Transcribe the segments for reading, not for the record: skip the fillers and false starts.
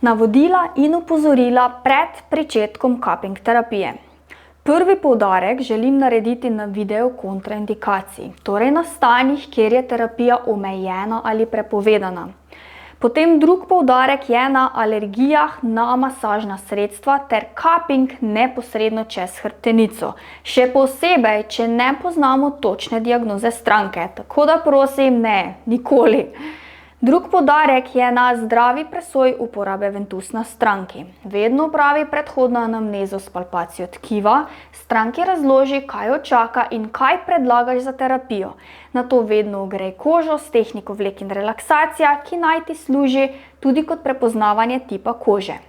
Navodila in opozorila pred pričetkom cupping terapije. Prvi poudarek želim narediti na videu kontraindikacij, torej na stanjih, kjer je terapija omejena ali prepovedana. Potem drug poudarek je na alergijah na masažna sredstva ter cupping neposredno čez hrbtenico. Še posebej, če ne poznamo točne diagnoze stranke, tako da prosim, ne, nikoli. Drug poudarek je na zdravi presoji uporabe ventus na stranki. Vedno opravi predhodno anamnezo s palpacijo tkiva, stranki razloži, kaj jo čaka in kaj predlagaš za terapijo. Nato vedno ogrej kožo s tehniko vlek in relaksacija, ki naj ti služi tudi kot prepoznavanje tipa kože.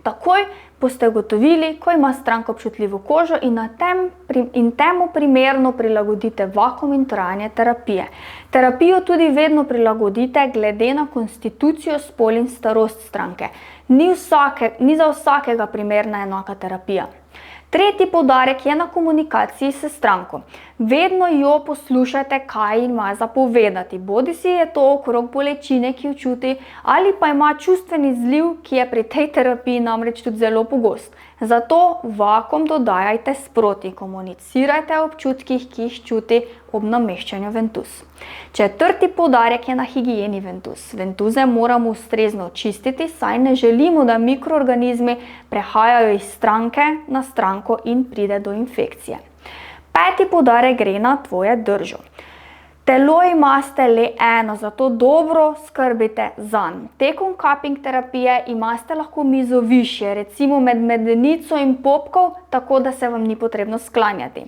Takoj boste ugotovili, ko ima stranka občutljivo kožo in temu primerno prilagodite vakuum in trajanje terapije. Terapijo tudi vedno prilagodite glede na konstitucijo, spol in starost stranke. Ni za vsakega primerna enaka terapija. Tretji poudarek je na komunikaciji s stranko. Vedno jo poslušajte, kaj ima za povedati. Bodisi je to okrog bolečine, ki jo čuti, ali pa ima čustveni izliv, ki je pri tej terapiji namreč tudi zelo pogost. Zato vakuum dodajajte sproti, komunicirajte o občutkih, ki jih čuti ob nameščanju ventus. Četrti poudarek je na higieni ventus. Ventuze moramo ustrezno očistiti, saj ne želimo, da mikroorganizmi prehajajo iz stranke na stranko in pride do infekcije. Peti poudarek gre na tvoje držo. Telo imate le eno, zato dobro skrbite zanj. Tekom cupping terapije imate lahko mizo višje, recimo med medenico in popkov, tako da se vam ni potrebno sklanjati.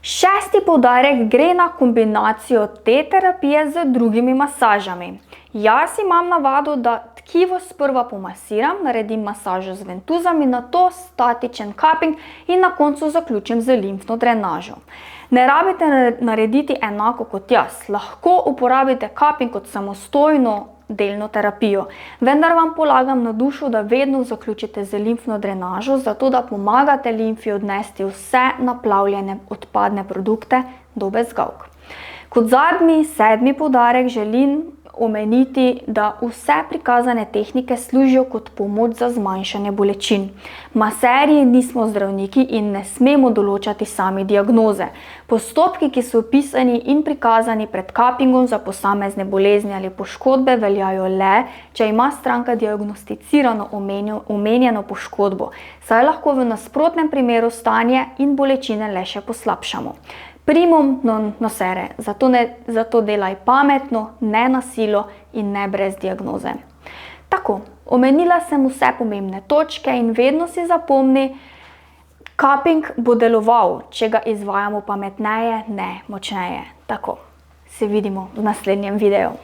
Šesti poudarek gre na kombinacijo te terapije z drugimi masažami. Jaz imam navado, da tkivo sprva pomasiram, naredim masažo z ventuzami, nato statičen cupping in na koncu zaključim z limfno drenažo. Ne rabite narediti enako kot jaz. Lahko uporabite cupping kot samostojno delno terapijo, vendar vam polagam na dušo, da vedno zaključite z limfno drenažo, zato da pomagate limfi odnesti vse naplavljene odpadne produkte do bezgavk. Kot zadnji, sedmi poudarek želim omeniti, da vse prikazane tehnike služijo kot pomoč za zmanjšanje bolečin. Maserji nismo zdravniki in ne smemo določati sami diagnoze. Postopki, ki so opisani in prikazani pred cuppingom za posamezne bolezni ali poškodbe, veljajo le, če ima stranka diagnosticirano omenjeno poškodbo, saj lahko v nasprotnem primeru stanje in bolečine le še poslabšamo. Primum non nocere, zato delaj pametno, ne na silo in ne brez diagnoze. Tako, omenila sem vse pomembne točke in vedno si zapomni, cupping bo deloval, če ga izvajamo pametneje, ne močneje. Tako, se vidimo v naslednjem videu.